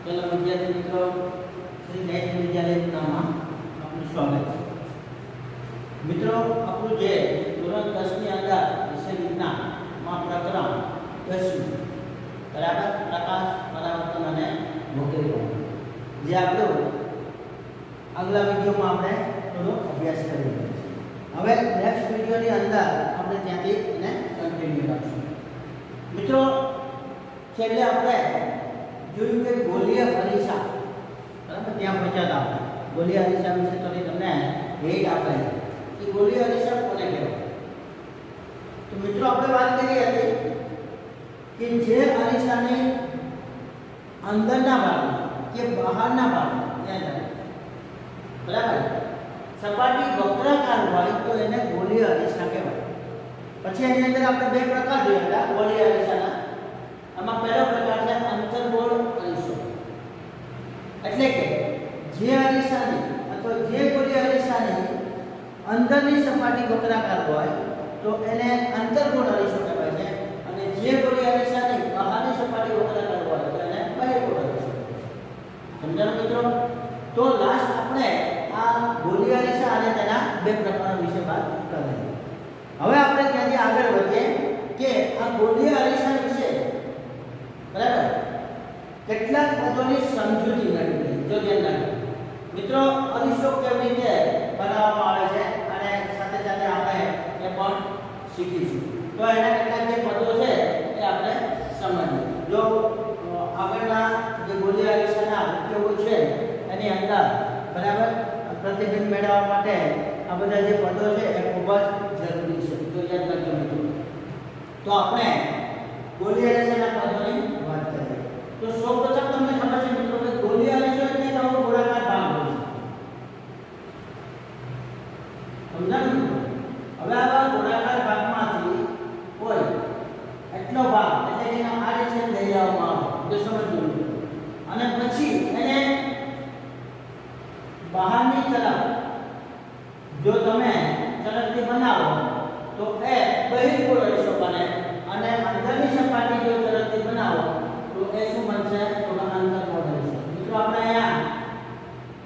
चलो विद्यार्थी मित्रों, श्री नेत्र विद्यालयમાં આપનું સ્વાગત છે। મિત્રો, આપણું જે ધોરણ 10 ની અંદર વિષય વિજ્ઞાનમાં પ્રકરણ 10 બરાબર પ્રકાશ પરાવર્તન અને વક્રીકરણ જે આપણું આગલા વિડિયોમાં આપણે થોડો અભ્યાસ કરી રહ્યા છીએ। હવે નેક્સ્ટ વિડિયોની અંદર આપણે ત્યાંથી એને કન્ટિન્યુ રાખશું। મિત્રો, છેલ્લે આપણે જોયું કે ગોલીય અરીસા બરાબર ત્યાં પહોંચ્યા હતા। ગોલીય અરીસા વિશે થોડી તમને હિન્ટ આપે કે ગોલીય અરીસા કોને કહેવાય। તો મિત્રો, આપણે વાત કરી હતી કે જે અરીસાની અંદરના ભાગમાં કે બહારના ભાગમાં ત્યાં બરાબર સપાટી વક્રાકાર હોય તો એને ગોલીય અરીસા કહેવાય। પછી એની અંદર આપણે બે પ્રકાર જોયા હતા ગોલીય અરીસાના। આમાં પહેલો પ્રકાર છે અંતર્ગોળ અરીસો, એટલે કે જે અરીસાની અથવા જે ગોલીય અરીસાની અંદરની સપાટી વક્રાકાર હોય તો એને અંતર્ગોળ અરીસો કહેવાય છે, અને જે ગોલીય અરીસાની બહારની સપાટી વક્રાકાર હોય તો એને બહિર્ગોળ અરીસો કહેવાય છે। સમજાયું મિત્રો? તો લાસ્ટ આપણે આ ગોલીય અરીસા અને તેના બે પ્રકારો વિશે વાત કરી। હવે આપણે ત્યાંથી આગળ વધીએ કે આ ગોલીય અરીસા વિશે બરાબર કેટલાક પદોની સમજૂતી મેળવી। જો ધ્યાન રાખો મિત્રો, અરીસો કેવી રીતે બનાવવામાં આવે છે અને સાથે સાથે આપણે એ પણ શીખીશું। તો એના કેટલાક જે પદો છે એ આપણે સમજીએ। જો આગળના જે ગોલીય અરીસાના ઉપયોગો છે એની અંદર બરાબર પ્રતિબિંબ મેળવવા માટે આ બધા જે પદો છે એ ખૂબ જ જરૂરી છે। જો યાદ રાખજો મિત્રો, તો આપણે ગોલીય અરીસાના પદોની વાત કરીએ તો સૌપ્રથમ તમને ખબર છે મિત્રો કે ગોલીય અરીસો એટલે કેવો ગોળાકાર ભાગ હોય છે। સમજાયું? હવે આવા ગોળાકાર ભાગમાંથી કોઈ એટલો ભાગ એટલે કે આ રીતે લઈ આવવામાં આવે, જો સમજો, અને પછી એને બહારની તરફ જો તમે ચળકતી બનાવો તો એ બહિર્ગોળ અરીસો બને, અને અંદરની સપાટી જો ચળકતી બનાવો તો એ શું બનશે? તો અંતર્ગોળ અરીસો। મિત્રો, આપણે અહીંયા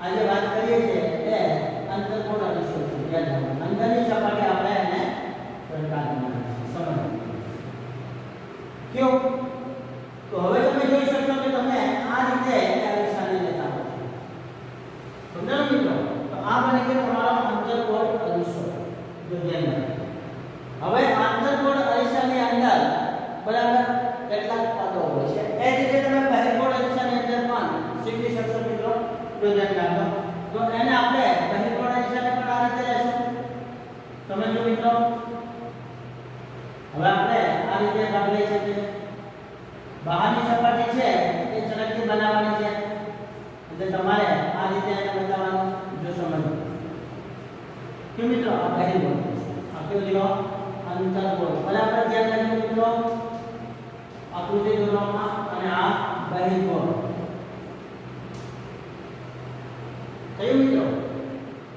આજે વાત કરીએ છીએ એ અંતર્ગોળ અરીસો છે। અંદરની સપાટી આપણે એને ચળકાવી બનાવીશું। સમજો ક્यों? તો હવે તમે જોઈ શકશો કે તમે આ રીતે અરીસાને લેતા હો। સમજાયું મિત્રો? તો આ બની ગયો તમારો અંતર્ગોળ અરીસો। જો ધ્યાન રાખો, હવે અંતર્ગોળ અરીસાની અંદર બરાબર કેટલાક પદો હોય છે, એ જ રીતે તમે બહિર્ગોળ અરીસાની અંદર પણ શીખી શકશો મિત્રો। જો ધ્યાન રાખો, તો એને આપણે બહિર્ગોળ અરીસાને પણ આ રીતે લેશું। સમજો મિત્રો? હવે આપણે આ રીતે ભાગ લઈ શકીએ। બહારની સપાટી છે એ ચળકતી બનાવવાની છે, એટલે તમારે આ રીતે એને બતાવવાનું। જો સમજો કે મિત્રો આ બહિર્ગોળ આ કેવું લ્યો અંતર્ગોળ બરાબર ધ્યાન રાખજો મિત્રો, આકૃતિ દોરવામાં, અને આ બહિર્ગોળ કયું મિત્રો?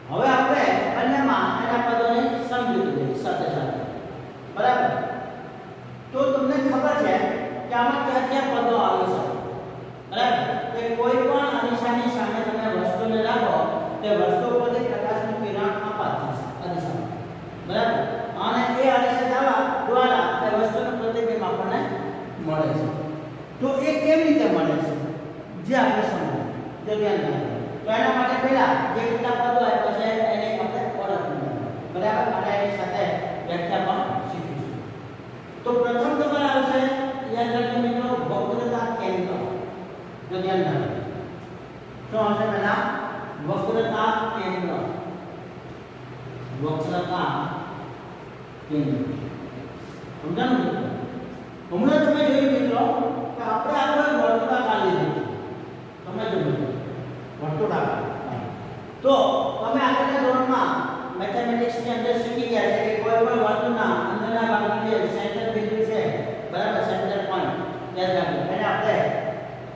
હવે આપણે બંનેમાં એના પદોની સમજૂતી લઈએ સાથે સાથે બરાબર। તો તમને ખબર છે કે આમાં કયા કયા પદો આવે છે બરાબર? કે કોઈ પણ અરીસાની સામે તમે વસ્તુને રાખો તે વસ્તુ પરથી પ્રકાશનું કિરણ આપાત થશે અરીસામાં બરાબર, અને એ અરીસા દ્વારા એ વસ્તુનું પ્રતિબિંબ આપણને મળે છે। તો એ કેવી રીતે મળે છે જે આપણે સમજીએ। જો ધ્યાન રાખો, તો એના માટે પહેલા જે કેટલા પદો આપ્યા છે એની આપણે ઓળખ મેળવવાની બરાબર, અને એની સાથે વ્યાખ્યા પણ શીખીશું। તો પ્રથમ તમારે આવશે યાદ રાખજો મિત્રો વક્રતા કેન્દ્ર। જો ધ્યાન રાખો, શું આવશે પહેલા? વક્રતા કેન્દ્ર। વક્રતા કેન્દ્ર સમજાયું મિત્રો? હમણાં તમે જોયું મિત્રો કે આપણે આગળ વર્તુળાકાર લીધું, સમજો મિત્રો વર્તુળાકાર। તો તમે આગળના ધોરણમાં મેથેમેટિક્સ ની અંદર શીખી ગયા છે કે કોઈ પણ વર્તુળના અંદરના ભાગનું જે સેન્ટર બિંદુ છે બરાબર, સેન્ટર પોઈન્ટ યાદ રાખો, એને આપણે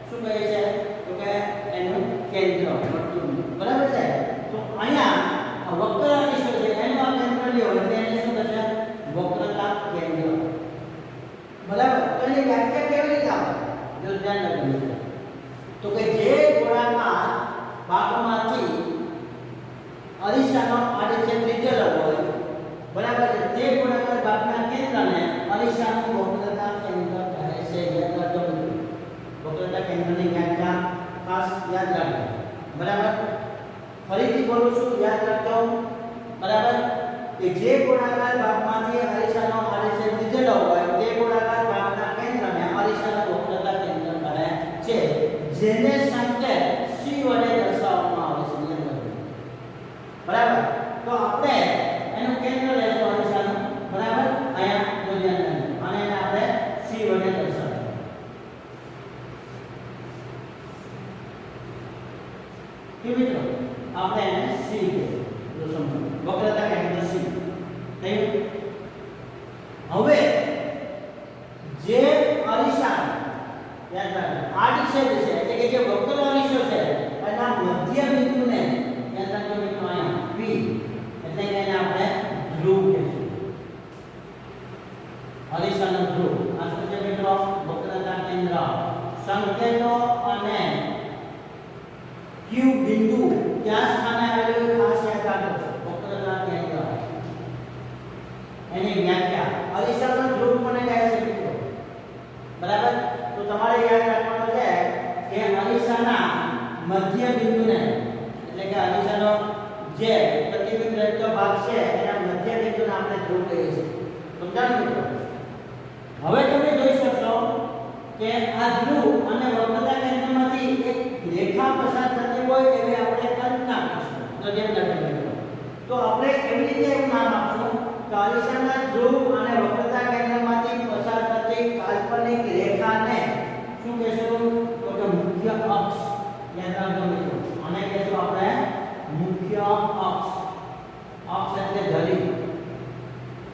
શું કહીએ છીએ? તો કે એનું કેન્દ્ર વર્તુળનું બરાબર છે। તો અહીંયા આ વક્ર અરીસો છે એનું આ કેન્દ્ર લ્યો એટલે એને શું થશે? વક્રતા કેન્દ્ર બરાબર। તો એની વ્યાખ્યા કેવી રીતે આવે? જો ધ્યાન રાખજો, તો કે જે ગોળાકાર ભાગમાંથી અરીસાનો આડછેદ લીધેલો હોય, બરાબર છે, તે ગોળાકાર ભાગના કેન્દ્રને અરીસાનું વક્રતા કેન્દ્ર કહે છે. યાદ રાખજો મિત્રો, વક્રતા કેન્દ્રની વ્યાખ્યા ખાસ યાદ રાખજો. બરાબર, ફરીથી બોલું છું, યાદ રાખજો. બરાબર, કે જે ગોળાકાર ભાગમાંથી અરીસાનો આડછેદ લીધેલો હોય, તે ગોળાકાર ભાગના કેન્દ્રને અરીસાનું વક્રતા કેન્દ્ર કહે છે, જેને સંકેત C વડે દર્શાવવામાં આવે છે. બરાબર, તો આપણે એનું કેન્દ્ર લેશું અરીસાનું. બરાબર, અહીંયા જો ધ્યાન રાખજો, અને એને આપણે C વડે દર્શાવીએ. કે મિત્રો આપણે એને C કહીએ. જો સમજો, વક્રતા કેન્દ્ર C થયું. હવે જે અરીસા યાદ રાખજો આડછેદ છે, એટલે કે જે વક્ર અરીસો છે એના મધ્ય બિંદુને યાદ રાખજો મિત્રો, અહીંયા P એટલે કે એને આપણે ધ્રુવ કહીશું. અરીસાનો ધ્રુવ આ શું છે મિત્રો? વક્રતા કેન્દ્ર. સંકેતો અને Q બિંદુ ક્યાં સ્થાને આવેલું ખાસ યાદ રાખજો. વક્રતા કેન્દ્ર એની વ્યાખ્યા અરીસાનો ધ્રુવ કોને કહે છે મિત્રો? બરાબર, તો તમારે યાદ રાખવાનું છે કે અરીસાના મધ્ય બિંદુને, એટલે કે અરીસાનો જે પ્રતિબિંબ રહેતો ભાગ છે એના મધ્ય બિંદુને આપણે ધ્રુવ કહીએ છીએ. સમજાયું મિત્રો? હવે તમે જોઈ શકશો કે આ ધ્રુવ અને વક્રતા કેન્દ્રમાંથી એક રેખા પસાર થતી હોય એવી આપણે કલ્પના કરીશું. તો ધ્યાન રાખજો મિત્રો, તો આપણે એવી રીતે એવું નામ આપશું કે અરીસાના ધ્રુવ અને વક્રતા કેન્દ્રમાંથી પસાર થતી કાલ્પનિક રેખાને શું કહેશું? તો કે મુખ્ય અક્ષ. યાદ રાખજો મિત્રો, આને કહેશું આપણે મુખ્ય અક્ષ. અક્ષ એટલે ધરી.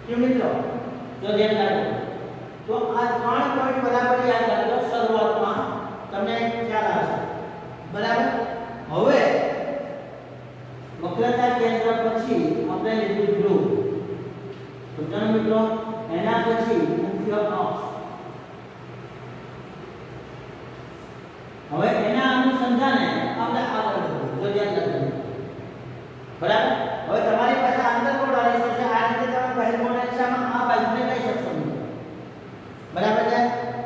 કે મિત્રો જો ધ્યાન રાખજો, તો આ 3 પોઈન્ટ બરાબર યાદ રાખજો. શરૂઆતમાં તમને ખ્યાલ આવશે. બરાબર, હવે વક્રતા કેન્દ્ર પછી આપણે લીધું ધ્રુવ. તો ચાલો મિત્રો, એના પછી મુખ્ય અક્ષ. હવે એના અનુસંધાને આપણે આગળ વધીએ. જો ધ્યાન રાખજો. બરાબર, હવે તમારી પાસે આંતરકોણ અરીસો છે. આ રીતે તમે બહિર્કોણ અરીસામાં આ બાજુને લઈ શકશો મિત્રો. બરાબર છે,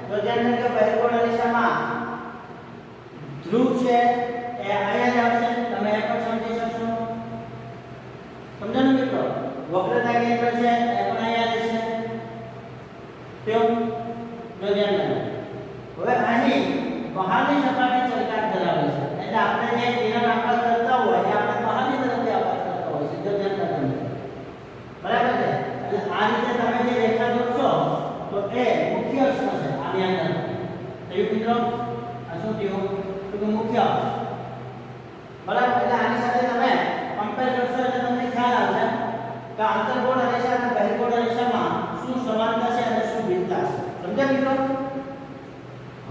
તો ધ્યાન રાખજો. બહિર્કોણ અરીસામાં ધ્રુવ છે એ અહીંયા જ આવશે. તમે એ પણ સમજી શકશો. સમજાયું મિત્રો? વક્રતા કેન્દ્ર છે એ પણ અહીંયા રહેશે. કેમ? જો ધ્યાન રાખજો. હવે અહીં બહારની સપાટી ચળકાટ ધરાવે છે, એટલે આપણે જે કિરણ આપાત કરતા હોય એ આપણે બહારની તરફથી આપાત કરતા હોય છે. જો ધ્યાન રાખજો. બરાબર છે, એટલે આ રીતે તમે જે રેખા દોરશો તો એ મુખ્ય અક્ષ છે. આની અંદર થયું મિત્રો? આ શું થયું? તો મુખ્ય અક્ષ. બરાબર, એટલે આની સાથે તમે કમ્પેર કરશો એટલે તમને ખ્યાલ આવશે કે આંતરકોણ અરીસા અને બહિર્કોણ અરીસામાં શું સમાનતા છે અને શું ભિન્નતા છે. સમજ્યા મિત્રો?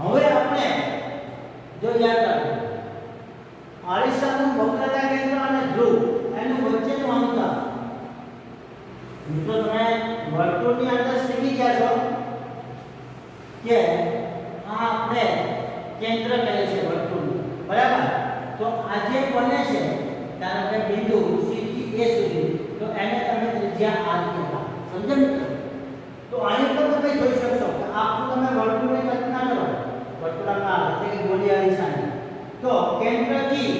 હવે આપણે જો યાદ રાખો, અરીસાનું વક્રતા કેન્દ્ર અને ધ્રુવ એનું વચ્ચેનું અંતર. મિત્રો તમે વર્તુળની અંદર શીખી ગયા છો કે આ આપણે કેન્દ્ર કહે છે વર્તુળનું. બરાબર, તો આ જે બને છે ધારો કે બિંદુ C થી A સુધી, તો એને તમે ત્રિજ્યા R કહેતા. સમજ્યા મિત્રો? તો આની પર તમે જોઈ શકશો કે આખું તમે વર્તુળની કલ્પના કરો. વર્તુળાકાર એટલે કે ગોળીય અરીસાની, તો કેન્દ્રથી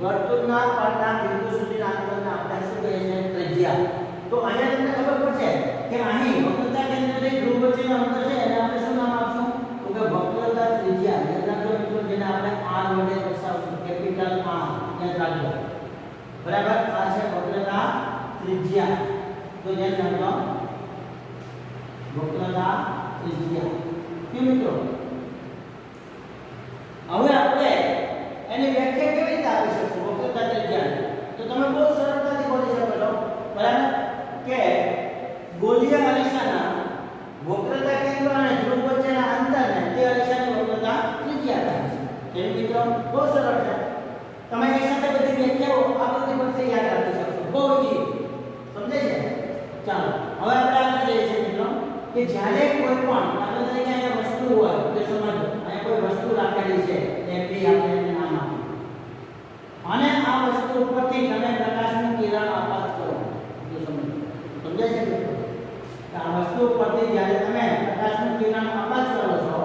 વર્તુળના પરના બિંદુ સુધીના અંતરને આપણે શું કહીએ છીએ? ત્રિજ્યા. તો અહીંયા તમને ખબર પડશે કે અહીં વક્રતા કેન્દ્રથી ધ્રુવ વચ્ચેનું અંતર છે એને આપણે શું નામ આપશું? તો કે વક્રતા ત્રિજ્યા. યાદ રાખજો મિત્રો, જેને આપણે R વડે દર્શાવશું. Capital R. યાદ રાખજો. બરાબર, આ છે વક્રતા ત્રિજ્યા. તો ધ્યાન રાખજો, વક્રતા ત્રિજ્યા. કે મિત્રો હવે આપણે એની વ્યાખ્યા કેવી રીતે આપી શકશું વક્રતા ત્રિજ્યાની? તો તમે બહુ સરળતાથી બોલી શકો છો. બરાબર, કે ગોળીય અરીસાના વક્રતા કેન્દ્ર અને ધ્રુવ વચ્ચેના અંતરને તે અરીસાની વક્રતા ત્રિજ્યા કહે છે. જેમ મિત્રો બહુ સરળ છે. તમે એક સાથે બધી વ્યાખ્યાઓ આ બધી વખતે યાદ રાખી શકશો. બહુ ઈઝી. સમજે છે? ચાલો હવે આપણે આગળ જઈએ છીએ મિત્રો કે કે જ્યારે કોઈ પણ દાખલા તરીકે અહીંયા વસ્તુ હોય તો સમજો અહીંયા કોઈ વસ્તુ રાખેલી છે એ બી આપણે એને નામ આપીએ અને આ વસ્તુ ઉપરથી તમે પ્રકાશનું કિરણ આપાત કરો તો સમજો સમજાય છે મિત્રો કે આ વસ્તુ ઉપરથી જ્યારે તમે પ્રકાશનું કિરણ આપાત કરો છો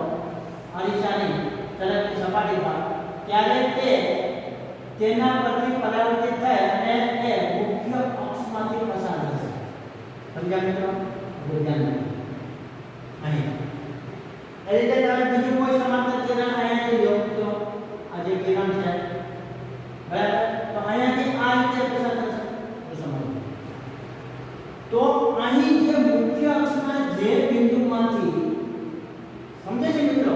અરીસાની તરફની સપાટી પર ત્યારે તે તેના પરથી પરાવર્તિત થાય અને એ મુખ્ય અક્ષમાંથી પસાર થશે સમજ્યા મિત્રો ધ્યાન અહીં એ રીતે તમે બીજું કોઈ સમાંતર કિરણ અહીંયાથી લો તો આ જે કિરણ છે બરાબર તો અહીંયાથી આ રીતે પસાર થશે તો સમજો તો અહીં જે મુખ્ય અક્ષના જે બિંદુમાંથી સમજે છે મિત્રો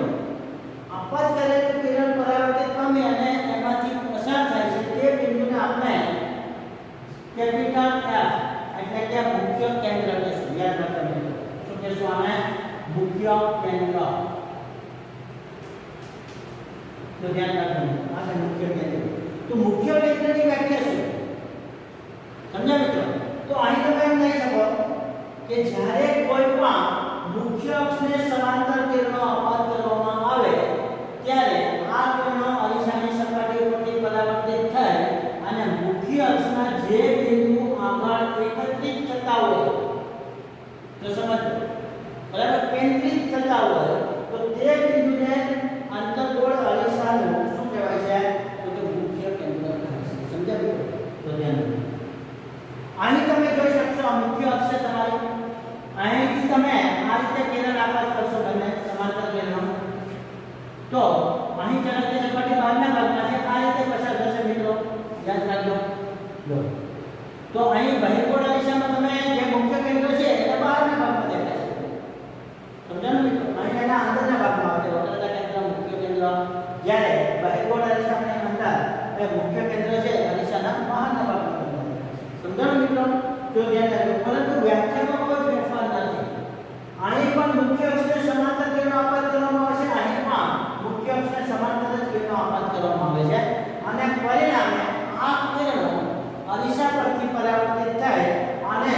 આપાત કરેલું કિરણ પરાવર્તિત પામે અને એમાંથી પસાર થાય છે તે બિંદુને આપણે કેપિટલ F એટલે કે મુખ્ય કેન્દ્ર કહીશું યાદ રાખજો શું કહીશું આને મુખ્ય કેન્દ્ર તો ધ્યાન રાખજો આ છે મુખ્ય કેન્દ્ર તો મુખ્ય કેન્દ્રની વ્યાખ્યા શું સમજ્યા મિત્રો તો અહીં તમે એમ કહી શકો કે જ્યારે કોઈ પણ મુખ્ય અક્ષને સમાંતર કિરણો આપાત કરવામાં આવે ત્યારે આ કિરણો અરીસાની સપાટી ઉપરથી પરાવર્તિત થાય અને મુખ્ય અક્ષના જે બિંદુ આગળ એકત્રિત થતા હોય તો સમજો બરાબર કેન્દ્રિત થતા હોય તો તે બિંદુને અંતર્ગોળ અરીસાનું શું કહેવાય છે તો કે મુખ્ય કેન્દ્ર કહેવાય છે સમજાયું તો ધ્યાન અહીં તમે જોઈ શકશો મુખ્ય અક્ષ છે તમારું અહીંથી તમે આ રીતે કિરણ આપાત કરશો બંને સમાંતર કિરણો તો અહીં ચરકની સપાટી બહારના ભાગમાં છે આ રીતે પસાર થશે મિત્રો યાદ રાખજો લો તો અહીં બહિર્ગોળ દિશામાં તમે જે મુખ્ય કેન્દ્ર છે એ બહારના ભાગમાં દેખાય છે સમજાયું મિત્રો અહીં એના અંદરના ભાગમાં આવે છે વક્રતા કેન્દ્ર મુખ્ય કેન્દ્ર જ્યારે બહિર્ગોળ દિશાની અંદર એ મુખ્ય કેન્દ્ર છે દિશાના બહારના ભાગમાં સમજાયું મિત્રો તો ધ્યાન રાખજો પરંતુ વ્યાખ્યામાં કોઈ ફેરફાર નથી અહીં પણ મુખ્ય અક્ષને સમાંતર કિરણો આપાત કરવામાં આવે છે અહીં પણ મુખ્ય અક્ષને સમાંતર જ કિરણો આપાત કરવામાં આવે છે અને પરિણામે આ કિરણો અરીસા પરથી પરાવર્તિત થાય અને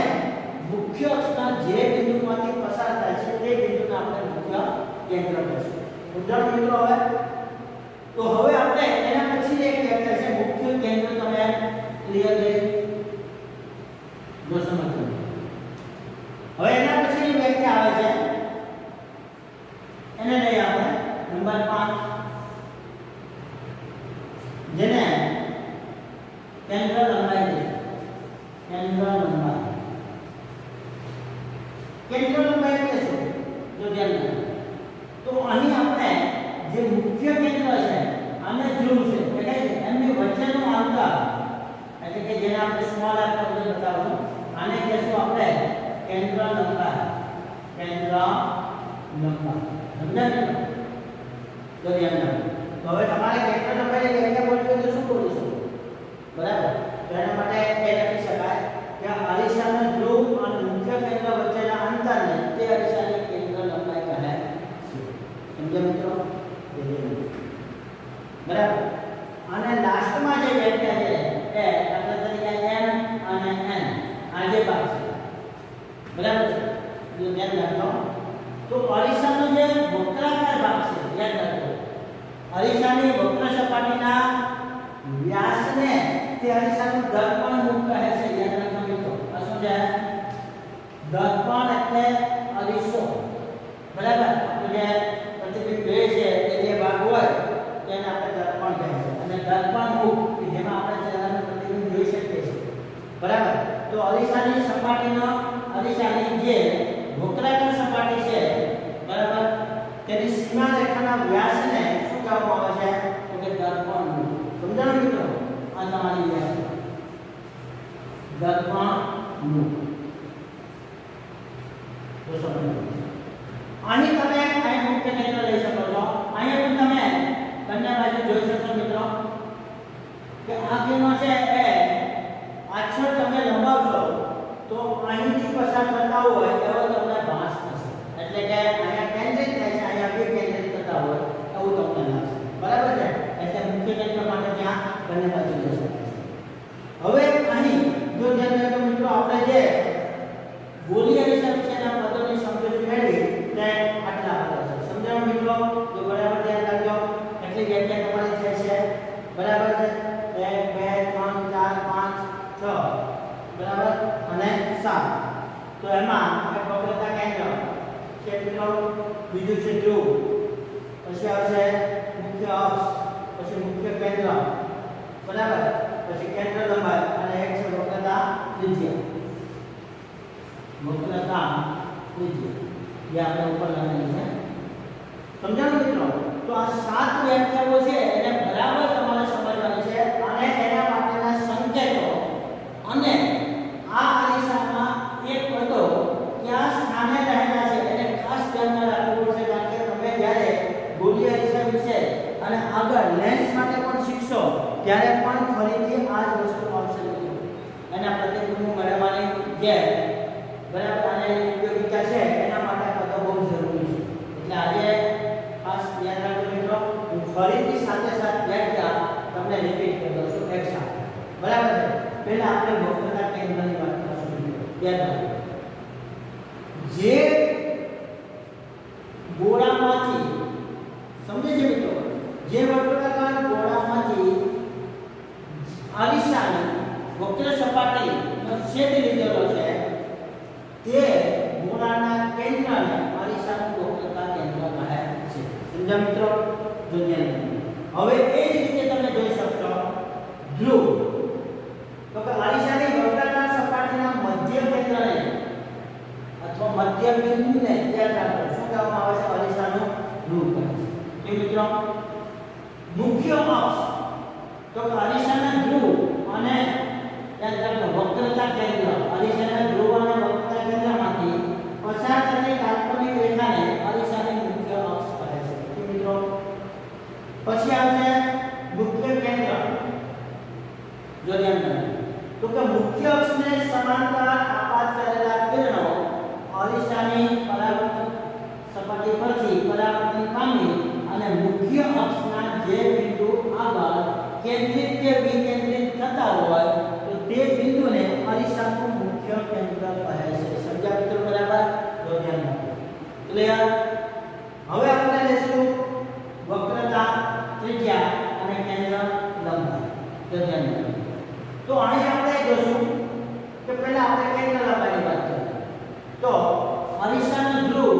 મુખ્ય અક્ષના જે બિંદુમાંથી પસાર થાય છે તે બિંદુને આપણે મુખ્ય કેન્દ્ર કહીશું સમજાણું મિત્રો હવે તો હવે આપણે એના પછી એક વ્યાખ્યા છે મુખ્ય કેન્દ્ર તમે ક્લિયર છે જો સમજો હવે એના પછીની વ્યાખ્યા આવે છે એને લઈએ આપણે નંબર 5 જેને કેન્દ્ર લંબાઈ છે કેન્દ્ર લંબાઈ એટલે શું જો ધ્યાન રાખો તો અહીં આપણે જે મુખ્ય કેન્દ્ર છે અને ધ્રુવ છે એટલે કે એમની વચ્ચેનું અંતર એટલે કે જેને આપણે સ્મોલ r તરીકે બતાવશું આને કહેશું આપણે કેન્દ્ર લંબાઈ સમજાયું તો ધ્યાન રાખો તો હવે તમારે કેન્દ્ર લંબાઈની વ્યાખ્યા બોલવી હોય તો શું બોલીશું બરાબર તો એના માટે એ લખી શકાય કે અરીસાના ધ્રુવ અને મુખ્ય કેન્દ્ર વચ્ચેના અંતરને તે અરીસાની કેન્દ્ર લંબાઈ કહે છે સમજ્યા મિત્રો બરાબર અને લાસ્ટમાં જે વ્યાખ્યા છે એ દાખલા તરીકે m અને n આ જે ભાગ છે બરાબર જો ધ્યાન રાખો તો અરીસાનો જે વક્રાકાર ભાગ છે યાદ રાખો અરીસાની વક્ર સપાટીના વ્યાસને તે અરીસાનું દર્પણ મુખ કહે છે યાદ રાખો મિત્રો આ શું છે દર્પણ એટલે અરીસો બરાબર આપણે જે પ્રતિબિંબ જોઈએ છે તે જે ભાગ હોય તેને આપણે દર્પણ કહે છે અને દર્પણ મુખ કે જેમાં આપણે ચહેરાનું પ્રતિબિંબ જોઈ શકીએ છીએ બરાબર તો અરીસાની સપાટીનો અરીસાની જે વક્રાકાર સપાટી છે બરાબર તેની સીમા રેખાના વ્યાસને શું કહેવામાં આવે છે તો કે દર્પણ મુખ સમજાણું મિત્રો આ તમારી વ્યાખ્યા દર્પણ મુખ તો સમજો અહીં તમે અહીં મુખ્ય કેન્દ્ર લઈ શકો છો અહીં પણ તમે બંને બાજુ જોઈ શકશો મિત્રો કે આ કિરણો છે એ પાછળ તમે લંબાવશો તો અહીંથી પસાર થતા હોય એવો તમને ભાસ થશે એટલે કે અહીંયા કેન્દ્રિત થાય છે અહીંયા બે કેન્દ્રિત થતા હોય એવું તમને લાગશે બરાબર છે એટલે મુખ્ય કેન્દ્ર માટે ત્યાં બંને બાજુ જઈ શકાય છે હવે અહીં જો ધ્યાન રાખો મિત્રો આપણે જે ગોળી અરીસા વિશેના પદોની સમજૂતી મેળવી બીજું છે ધ્રુવ, પછી આવશે મુખ્ય અક્ષ, પછી મુખ્ય કેન્દ્ર, બરાબર, પછી કેન્દ્ર લંબાઈ અને એક છે વક્રતા ત્રિજ્યા. વક્રતા ત્રિજ્યા જે આપણે ઉપર લખેલી છે. સમજાણું મિત્રો? તો આ 7 વ્યાખ્યાઓ છે એને બરાબર તમારે સમજવાની છે અને એના માટેના સંકેતો અને આ અરીસામાં એક પદો ક્યાં સ્થાને રહેલા છે એને ખાસ ધ્યાનમાં રાખવું પડશે, કારણ કે તમે જ્યારે ગોળીય અરીસા વિશે અને આગળ લેન્સ માટે પણ શીખશો ત્યારે પણ ફરીથી આ જ વસ્તુ આવશે. એના પ્રતિબિંબ મેળવવાની જે બરાબર આને ઉપયોગિતા છે એના માટે આ પદો બહુ જરૂરી છે. એટલે આજે ખાસ ધ્યાન રાખજો મિત્રો. હું ફરીથી સાથે સાથે વ્યાખ્યા તમને રિપીટ કરી દઉં છું એક સાથે, બરાબર છે? પહેલા આપણે વક્રતા કેન્દ્રની વાત કરીશું. યાદ રાખજો, જે ગોળામાંથી, સમજે છે મિત્રો, જે વક્રાકાર ગોળામાંથી અરીસાની વક્ર સપાટીનો છેદ લીધેલો છે તે ગોળાના કેન્દ્રને અરીસાનું વક્રતા કેન્દ્ર કહે છે. સમજ્યા મિત્રો? હવે એ જ રીતે તમે જોઈ શકશો ધ્રુવ, તો કે અરીસાની વક્રાકાર સપાટીના મધ્ય કેન્દ્રને અથવા મધ્ય બિંદુને યાદ રાખો શું કહેવામાં આવે છે? અરીસાનું ધ્રુવ કહે છે. કે મિત્રો મુખ્ય અક્ષ, તો કે અરીસાના ધ્રુવ અને યાદ રાખો વક્રતા કેન્દ્ર, અરીસાના ધ્રુવ અને વક્રતા કેન્દ્રમાંથી પસાર થતી કાલ્પનિક રેખાને અરીસાની મુખ્ય અક્ષ કહે છે. કે મિત્રો પછી આવશે મુખ્ય કેન્દ્ર. જો ધ્યાન રાખો, તો કે મુખ્ય અક્ષને સમાંતર આપાત કરેલા કિરણો અરીસાની પરાવર્તન સપાટી પરથી પરાવર્તન પામી અને મુખ્ય અક્ષના જે બિંદુ આગળ કેન્દ્રિત કે વિકેન્દ્રિત થતા હોય તો તે બિંદુને અરીસાનું મુખ્ય કેન્દ્ર કહે છે. સમજ્યા મિત્રો? બરાબર? તો ધ્યાન રાખો. ક્લિયર? હવે આપણે લેશું વક્રતા ત્રિજ્યા અને કેન્દ્ર લંબાઈ. તો ધ્યાન રાખો. તો અહીં આપણે જોશું કે પહેલા આપણે કેન્દ્ર લંબાઈની વાત કરીએ. તો અરીસાનું ધ્રુવ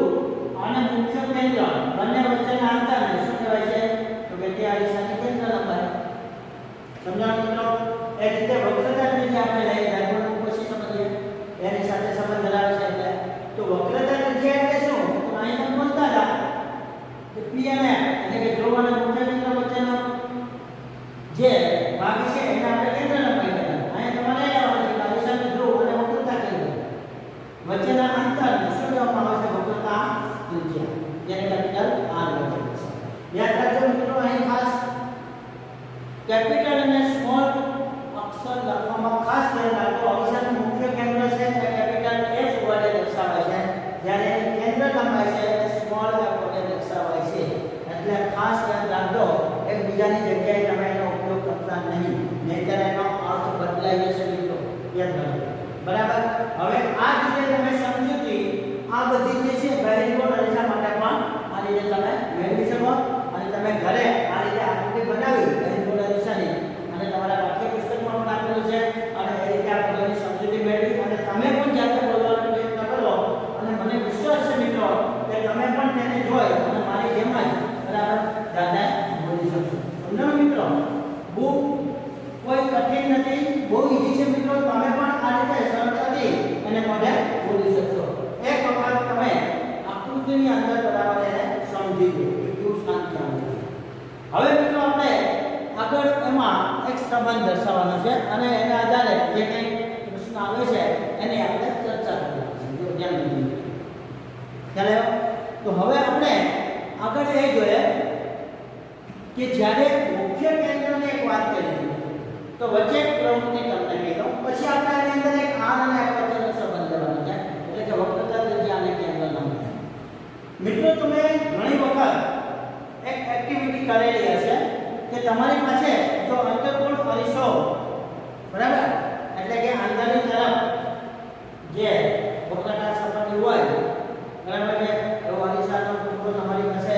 અને મુખ્ય કેન્દ્ર બંને વચ્ચેના અંતરને શું કહેવાય છે? તો કે તે અરીસાની કેન્દ્ર લંબાઈ. સમજાણું મિત્રો? એ રીતે વક્રતા ત્રિજ્યા આપણે લઈ રાખવાનું પછી સમજીએ એની સાથે સંબંધ ધરાવે છે. એટલે તો વક્રતા ત્રિજ્યા એટલે શું? તો અહીં તમે બોલતા હતા કે P અને M એટલે કે ધ્રુવ અને મુખ્ય કેન્દ્ર વચ્ચેનો જે ભાગ છે એને આપણે કેન્દ્ર લંબાઈ કહેવાય. અહીં તમારે આવવાનું છે અરીસાનું ધ્રુવ અને વક્રતા કેન્દ્ર વચ્ચેના અંતરને શું કહેવામાં આવે છે? વક્રતા ત્રિજ્યા, જેને કેપિટલ R લખેલું છે. યાદ રાખજો મિત્રો, અહીં ખાસ કેપિટલ અને સ્મોલ અક્ષર લખવામાં ખાસ ધ્યાન રાખો. અરીસાનું મુખ્ય કેન્દ્ર છે તે કેપિટલ F વડે દર્શાવાય છે, જ્યારે એની કેન્દ્ર લંબાઈ છે તે સ્મોલ f વડે દર્શાવાય છે. એટલે ખાસ ધ્યાન રાખજો, એકબીજાની જગ્યાએ તમે એનો ઉપયોગ કરતા નહીં, નહીંતર એનો અર્થ બદલાઈ જશે મિત્રો. યાદ રાખજો. બરાબર? હવે આ રીતે તમે સમજૂતી આ બધી જે છે બહિર્ગોળ અરીસા માટે પણ આ રીતે તમે મેળવી શકો અને તમે ઘરે આ રીતે આકૃતિ બનાવી બહિર્ગોળ અરીસાની અને તમારા પાઠ્યપુસ્તકમાં પણ આપેલું છે અને એ રીતે આ બધાની સમજૂતી મેળવી અને તમે પણ જાતે બોલવાનો પ્રયત્ન કરો અને મને વિશ્વાસ છે મિત્રો કે તમે પણ તેને જોઈ અને મારી જેમ જ બરાબર જાતે બોલી શકશો. સમજો મિત્રો? બહુ કોઈ કઠિન નથી, બહુ ઈઝી છે મિત્રો. તમે પણ આ રીતે સરળતાથી એને મોઢે બોલી શકશો. એક વખત તમે આકૃતિની અંદર બરાબર એને સમજી લો કે કેવું શાંત થવાનું છે. હવે મિત્રો આપણે આગળ એમાં એક સંબંધ દર્શાવવાનો છે અને એના આધારે જે કંઈ પ્રશ્ન આવે છે એની આપણે ચર્ચા કરવાની છે. જો ધ્યાન દીધું ખ્યાલ આવ્યો? તો હવે આપણે આગળ એ જોઈએ કે જ્યારે મુખ્ય કેન્દ્રની એક વાત કરી તો વચ્ચે એક પ્રવૃત્તિ તમને કહી દઉં, પછી આપણે આની અંદર એક R અને F વચ્ચેનો સંબંધ લેવાનો છે, એટલે કે વક્રતા ત્રિજ્યા અને કેન્દ્ર લંબાઈ. મિત્રો તમે ઘણી વખત એક એક્ટિવિટી કરેલી હશે કે તમારી પાસે જો અંતર્ગોળ અરીસો, બરાબર, એટલે કે અંદરની તરફ જે વક્રતા સપાટી હોય, બરાબર છે, એવો અરીસાનો ટુકડો તમારી પાસે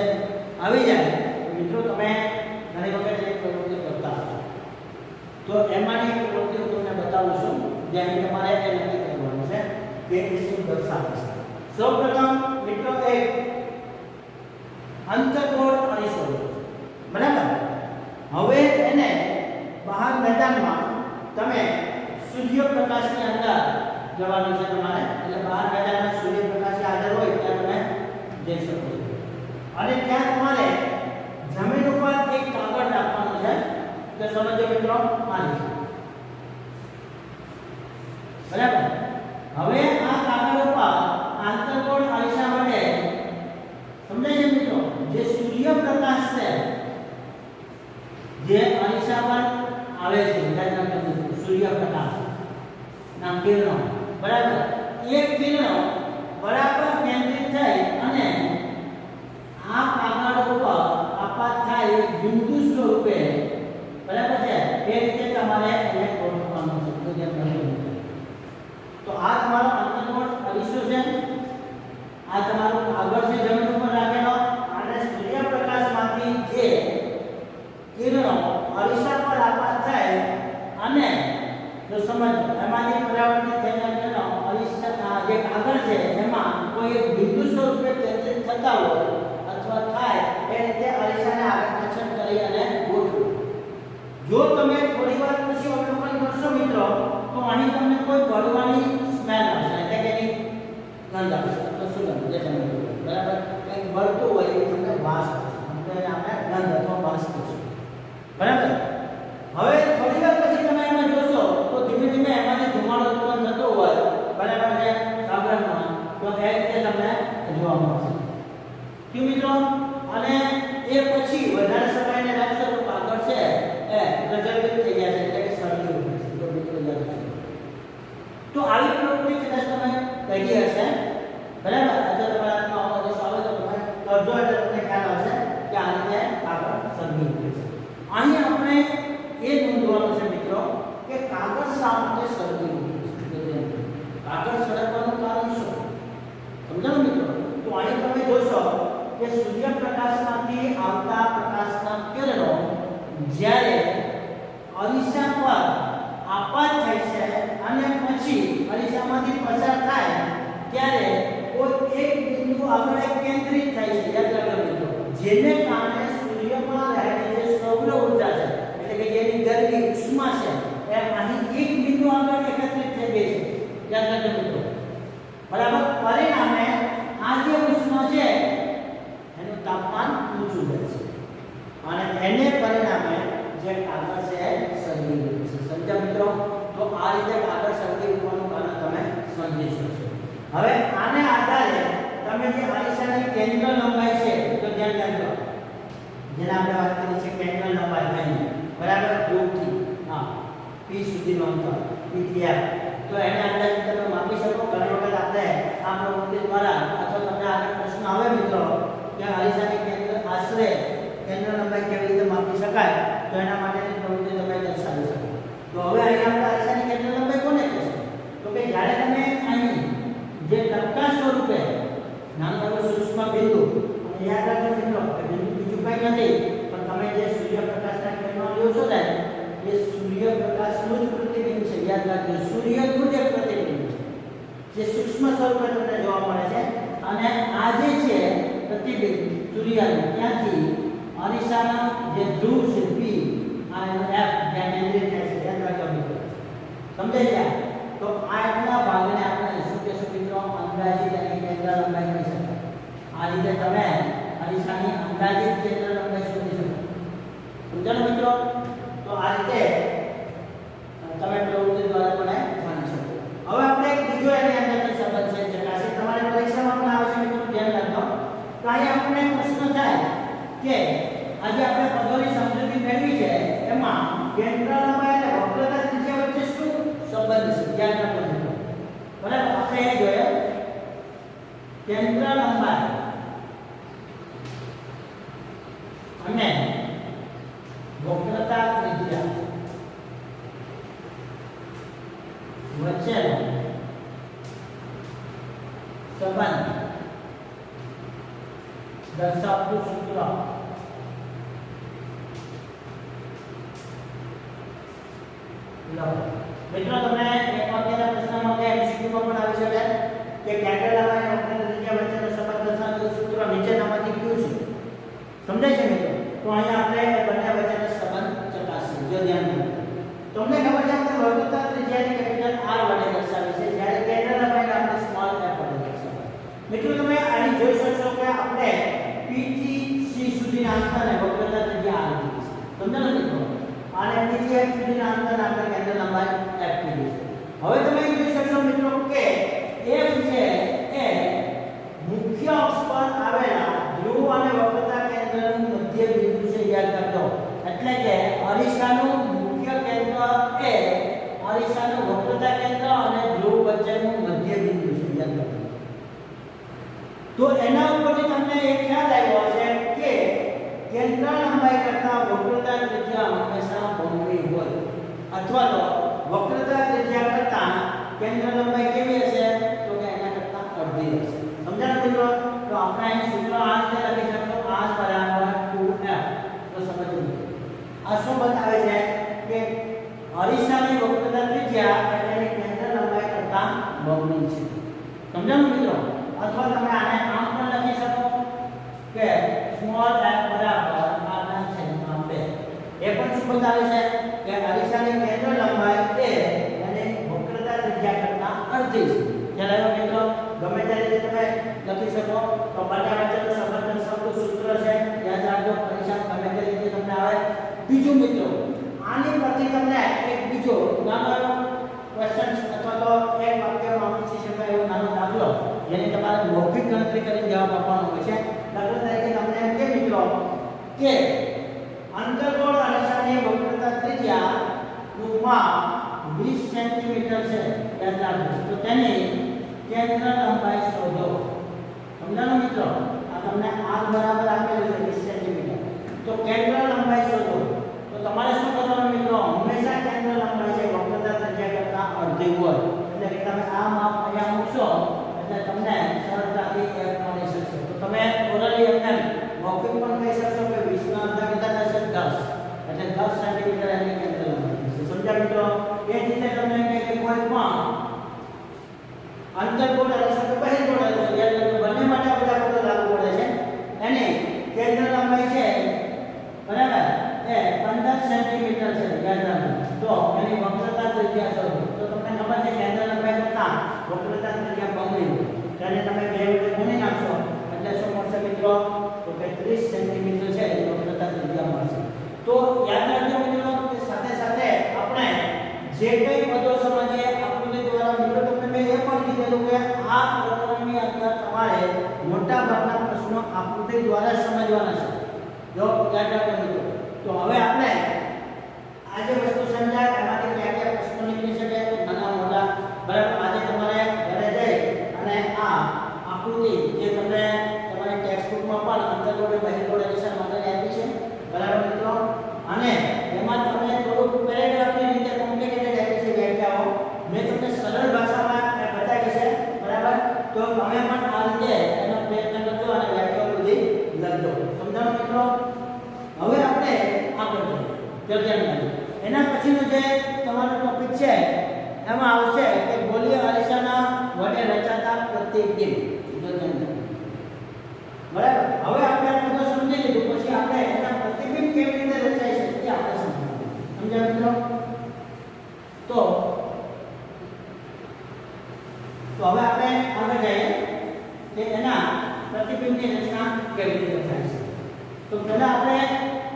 આવી જાય તો મિત્રો તમે ઘણી વખત એક પ્રવૃત્તિ કરતા હશો. તો એમાંની એક પ્રવૃત્તિ હું તમને બતાવું છું, જ્યાં તમારે એ નક્કી કરવાનું છે કે એ શું દર્શાવે છે. સૌપ્રથમ મિત્રો એક અંતર્ગોળ અરીસો લો. બરાબર? એક અંતર્ગોળ અરીસો લો. હવે મિત્રો તમે ઘણી વખત એક પ્રવૃત્તિ કરતા હશો. તો એમાંની એક પ્રવૃત્તિ હું તમને બતાવું છું, જ્યાં તમારે એ નક્કી કરવાનું છે કે એ શું દર્શાવે છે. સૌપ્રથમ મિત્રો એક અંતર્ગોળ અરીસો લો. અંતર્ગોળ અરીસો બરાબર. હવે એને બહાર મેદાનમાં તમે સૂર્યપ્રકાશની અંદર જવાનું છે તમારે, એટલે બહાર મેદાનમાં સૂર્યપ્રકાશ હાજર હોય ત્યાં તમે જઈ શકો છો. અને ત્યાં તમારે જમીન ઉપર એક કાગળ રાખવાનું છે, તો સમજો મિત્રો આ રીતે બરાબર. હવે આ કાગળ ઉપર આંતરગોળ અરીસા માટે સમજાય છે મિત્રો, જે સૂર્યપ્રકાશ છે જે અરીસા પર આવે છે સૂર્યપ્રકાશ ના કિરણો બરાબર, એ કિરણો બરાબર કેન્દ્રિત થઈ અને આ કાગળ ઉપર આપાત થાય એક બિંદુ સ્વરૂપે બરાબર છે, એ રીતે તમારે એને ગોઠવવાનું છે. તો જેમ કહ્યું તો આ તમારો અંતર્ગોળ અરીસો છે, આ તમારો કાગળ છે જમીન ઉપર રાખેલો, અને સૂર્યપ્રકાશમાંથી જે કિરણો અરીસા પર આપાત થાય અને જો સમજ એમાંથી પરાવર્તિત થયેલા કિરણો અરીસા જે કાગળ છે એમાં કોઈ એક બિંદુ સ્વરૂપે કેન્દ્રિત થતા હોય અથવા થાય એ રીતે અરીસાને આગળ પાછળ કરી અને ગોઠવો. જો તમે થોડી વાર પછી અવલોકન કરશો મિત્રો, તો અહીં તમને કોઈ બળવાની સ્મેલ આવશે, એટલે કે એની ગંધ આવશે, તો સુગંધ જે તમે બરાબર કંઈક બળતું હોય એ તમને વાસ આવશે, આપણે ગંધ અથવા વાસ કહીશું બરાબર. હવે થોડી વાર પછી તમે એમાં જોશો તો ધીમે ધીમે એમાંથી ધુમાડો ઉત્પન્ન થતો હોય બરાબર છે કાગળમાં, તો એ રીતે તમને જોવા મળશે. ક્યું મિત્રો? અને એ પછી વધારે સમયને રાખશો તો કાગળ છે એ પ્રજ્વલિત થઈ જશે, એટલે કે સળગી ઉઠશે. તો મિત્રો યાદ રાખજો. તો આવી પ્રવૃત્તિ કદાચ તમે કરી હશે બરાબર. આજે તમારા હાથમાં આવો આવે તો તમે કરજો એટલે તમને ખ્યાલ આવશે કે આ રીતે કાગળ સળગી ઉઠે છે. અહીં આપણે એ નોંધવાનું છે મિત્રો કે કાગળ શા માટે સળગી ઉઠે છે, કાગળ સળગવાનું કારણ શું સમજાવો મિત્રો. તો અહીં તમે જોશો કે સૂર્યપ્રકાશમાંથી આવતા પ્રકાશના કિરણો જ્યારે અરીસા પર આપાત થાય છે અને પછી અરીસામાંથી પસાર થાય ત્યારે કોઈ એક બિંદુ આગળ કેન્દ્રિત થાય છે, યાદ રાખજો મિત્રો, જેને કારણે સૂર્યમાં રહેલી જે સૌર ઊર્જા છે એટલે કે જેની ગરમી ઉષ્મા છે એ અહીં એક બિંદુ આગળ એકત્રિત થઈ ગઈ છે, યાદ રાખજો મિત્રો બરાબર. પરિણામે આ જે ઉષ્મા છે એનું તાપમાન ઊંચું જાય છે અને એને પરિણામે જે કાગળ છે સળગી ઉઠે છે. સમજ્યા મિત્રો? તો આ રીતે કાગળ સળગી ઉઠવાનું કારણ તમે સમજી શકશો. હવે આને આધારે તમે જે અરીસાની કેન્દ્ર લંબાઈ છે તો ધ્યાન રાખજો, જેના આપણે વાત કરી છે કેન્દ્ર લંબાઈ અહીં બરાબર ધ્રુવથી P સુધીનો અંતર P થી F, તો એને અંદાજે તમે માપી શકો. ઘણી વખત આપણે આ પ્રવૃત્તિ દ્વારા અથવા તમને આગળ પ્રશ્ન આવે મિત્રો કે અરીસાની કેન્દ્ર આશરે કેન્દ્ર લંબાઈ કેવી રીતે માપી શકાય, તો એના માટેની પ્રવૃત્તિ તમે દર્શાવી શકો. તો હવે અહીં આપણે અરીસાની કેન્દ્ર લંબાઈ કોને કહેશે? તો કે જ્યારે તમે અહીં જે પ્રકાશ સ્વરૂપે નાનું એવું સૂક્ષ્મ બિંદુ, અને યાદ રાખજો મિત્રો કે બિંદુ બીજું કંઈ નથી પણ તમે જે સૂર્યપ્રકાશના કિરણો લ્યો છો ને એ સૂર્યપ્રકાશનું જ પ્રતિબિંબ છે. યાદ રાખજો સૂર્યનું જ એક પ્રતિબિંબ છે જે સૂક્ષ્મ સ્વરૂપે તમને જોવા મળે છે, અને આ જે છે પ્રતિબિંબ સૂર્યનું ત્યાંથી અરીસાના જે ધ્રુવ છે P અને F જ્યાં કેન્દ્રિત થાય છે, યાદ રાખજો મિત્રો સમજાઈ ગયા. તો આ એટલા ભાગને આપણે શું કહેશું મિત્રો? અંદાજિત અને કેન્દ્ર લંબાઈ કહી શકાય. આ રીતે તમે અરીસાની અંદાજિત કેન્દ્ર લંબાઈ શોધી શકો. સમજાયું મિત્રો? તો આ રીતે તમે પ્રવૃત્તિ દ્વારા પણ જાણી શકો. હવે આપણે એક બીજો એની અંદરનો સંબંધ છે ચકાસી તમારી પરીક્ષામાં પણ આવે છે મિત્રો, ધ્યાન રાખજો. તો અહીં આપણને પ્રશ્ન થાય કે આજે આપણે પદોની સમજૂતી મેળવી છે એમાં કેન્દ્ર લંબાઈ અને વક્રતા ત્રિજ્યા વચ્ચે શું સંબંધ છે, ધ્યાન રાખજો મિત્રો બરાબર. આપણે એ જોઈએ કેન્દ્ર લંબાઈ અને વક્રતા ત્રિજ્યા વચ્ચેનો સંબંધ દર્શાવતું સૂત્ર મિત્રો તમને એક વાક્યના પ્રશ્નમાં કે એમસીક્યુ માં પણ આવી શકે કે કેન્દ્ર લંબાઈ અને વક્રતા ત્રિજ્યા વચ્ચેનો સંબંધ દર્શાવતું સૂત્ર નીચેનામાંથી કયું છે? સમજાય છે મિત્રો? તો અહીંયા આપણે બંને વચ્ચેનો સંબંધ ચકાસીએ. જો ધ્યાન રાખો. તમને ખબર છે કે વર્તુળાકાર ત્રિજ્યાને કેપિટલ R વડે દર્શાવી છે, જ્યારે કેન્દ્ર લંબાઈને આપણે સ્મોલ f વડે દર્શાવી. મિત્રો તમે અહીં જોઈ શકશો કે આપણે P થી C સુધીના અંતરને વક્રતા ત્રિજ્યા R કીધી છે. સમજાયું મિત્રો? અને P થી F સુધીના અંતરને આપણે કેન્દ્ર લંબાઈ f કીધી છે. હવે તમે જોઈ શકશો મિત્રો કે f છે એ મુખ્ય અક્ષ પર આવેલા ધ્રુવ અને વક્રતા કેન્દ્રનું મધ્ય બિંદુ છે, યાદ રાખજો. એટલે કે અરીસાનું મુખ્ય કેન્દ્ર એ અરીસાનું વક્રતા કેન્દ્ર અને ધ્રુવ વચ્ચેનું મધ્ય બિંદુ છે, યાદ રાખજો. તો એના ઉપરથી તમને એક ખ્યાલ આવ્યો હશે કે કેન્દ્ર લંબાઈ કરતા વક્રતા ત્રિજ્યા હંમેશા બમણી હોય, અથવા તો વક્રતા ત્રિજ્યા કરતા કેન્દ્ર લંબાઈ કેવી હશે? તો કે એના કરતા અડધી હશે. સમજાયું મિત્રો? તો આપણે અહીં સૂત્ર આ રીતે લખી શકીએ, r બરાબર 2f. તો સમજો આ શું બતાવે છે કે અરીસાની વક્રતા ત્રિજ્યા એટલે કેન્દ્ર લંબાઈ કરતા બમણી છે. સમજાયું મિત્રો? અથવા તમે આને આમ પણ લખી શકો કે સ્મોલ f બરાબર r/2. એ પણ શું બતાવે છે કે અરીસાની કેન્દ્ર લંબાઈ એ અને વક્રતા ત્રિજ્યા કરતા અડધી છે. ખ્યાલ આવ્યો મિત્રો? ગમે તે રીતે તમે લખી શકો. તો બંને વચ્ચેનો સંબંધ સૂત્ર છે, યાદ રાખજો. અરીસા ગમે તે રીતે તમને આવે. બીજું મિત્રો, આની પરથી તમને એક બીજો નાનો ક્વેશ્ચન અથવા તો એક વાક્યમાં પૂછી શકાય એવો નાનો દાખલો, જેની તમારે મૌખિક ગણતરી કરીને જવાબ આપવાનો હોય છે. દાખલા તરીકે તમને એમ કે મિત્રો કે અંતર્ગોળ અરીસાની વક્રતા ત્રિજ્યા નું માપ 20 સેન્ટીમીટર છે, યાદ રાખજો. તો તેની કેન્દ્ર લંબાઈ શોધો. સમજાણું મિત્રો? આ તમને r બરાબર આપેલું છે 20 સેન્ટીમીટર. તો કેન્દ્ર લંબાઈ શોધો. તો તમારે શું કરવાનું મિત્રો? હંમેશા કેન્દ્ર લંબાઈ છે વક્રતા ત્રિજ્યા કરતા અડધી હોય. એટલે કે તમે આ માપ અહીંયા મૂકશો એટલે તમને સરળતાથી f મળી શકશે. તો તમે ઓરલી એમને મૌખિક પણ કહી શકશો કે 20 ના અડધા કેટલા થશે? 10. એટલે 10 સેન્ટીમીટર એની કેન્દ્ર લંબાઈ છે. સમજ્યા મિત્રો? એ જ રીતે તમને કહે કે કોઈ પણ અંતર્ગોળ અરીસો કે બહિર્ગોળ અરીસો, યાદ રાખજો બંને માટે બધા પદો લાગુ પડે છે. એની કેન્દ્ર લંબાઈ છે બરાબર એ 15 સેન્ટીમીટર છે, યાદ રાખજો. તો એની વક્રતા ત્રિજ્યા શોધો. તો તમને ખબર છે કેન્દ્ર લંબાઈ કરતા વક્રતા ત્રિજ્યા બમણી હોય. ત્યારે તમે બે વડે ગુણી નાખશો એટલે શું મળશે મિત્રો? તો કે 30 સેન્ટીમીટર છે એ વક્રતા ત્રિજ્યા મળશે. તો યાદ રાખજો મિત્રો કે સાથે સાથે આપણે જે કઈ પદો સમજીએ આકૃતિ દ્વારા, મિત્રો તમને મેં એ પણ કીધેલું કે આ પ્રકરણની અંદર તમારે મોટા ભાગના પ્રશ્નો આકૃતિ દ્વારા સમજવાના છે. જો યાદ રાખજો મિત્રો. તો હવે આપણે આ જે વસ્તુ સમજાય એમાંથી કયા કયા પ્રશ્નો નીકળી શકે, નાના મોટા, બરાબર. આજે તમારે ઘરે જઈ અને આ આકૃતિ જે તમને તમારી ટેક્સ્ટ બુકમાં પણ અંતર્ગોળ બહિર્ગોળ અરીસા માટે આપી છે, બરાબર મિત્રો. અને એમાં તમને થોડુંક પેરેગ્રાફની રીતે કોમ્પ્લિકેટેડ આપી છે વ્યાખ્યાઓ. મેં તમને સરળ ભાષામાં બતાવી છે, બરાબર. તો તમે પણ આ રીતે એનો પ્રયત્ન કરજો અને વ્યાખ્યાઓ બધી લખજો. સમજાણું મિત્રો? હવે આપણે આગળ વધીએ. એના પછીનો જે તમારો ટોપિક છે એમાં આવશે કે ગોલીય અરીસાના વડે રચાતા પ્રતિબિંબ. બરાબર. હવે આપણે આ બધું સમજી લીધું પછી આપણે એના પ્રતિબિંબ કેવી રીતે રચાય છે તે આપણે સમજવાનું. સમજ્યા મિત્રો? તો હવે આપણે આગળ જઈએ કે એના પ્રતિબિંબની રચના કેવી રીતે થાય છે. તો પહેલા આપણે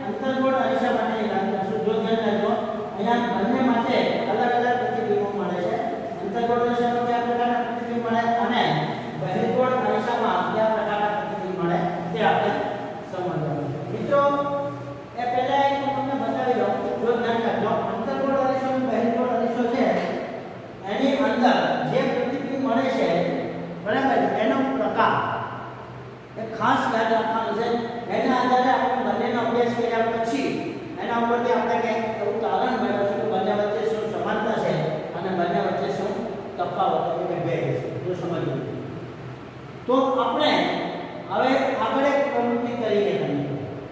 અંતર્ગોળ અરીસા માટેની વાત કરીશું. જો ધ્યાન રાખજો, અહીંયા બંને માટે અલગ અલગ પ્રતિબિંબો મળે છે. અંતર્ગોળ અરીસામાં કયા પ્રકારના પ્રતિબિંબ મળે અને બહિર્ગોળ અરીસામાં કયા પ્રકારના પ્રતિબિંબ મળે તે આપણે સમજવાનું છે. મિત્રો એ પહેલા એક તમને બતાવી દઉં. જો ધ્યાન રાખજો, અંતર્ગોળ અરીસો અને બહિર્ગોળ અરીસો છે એની અંદર જે પ્રતિબિંબ મળે છે, બરાબર, એનો પ્રકાર એ ખાસ યાદ રાખવાનું છે. એના આધારે આપણે બંનેનો અભ્યાસ કર્યા પછી એના ઉપરથી આપણે કંઈક એવું તારણ મેળવશું કે બંને વચ્ચે શું સમાનતા છે અને બંને વચ્ચે શું તફાવત એટલે કે ભેદ છે. જો સમજવું. તો આપણે હવે આગળ એક પ્રવૃત્તિ કરીએ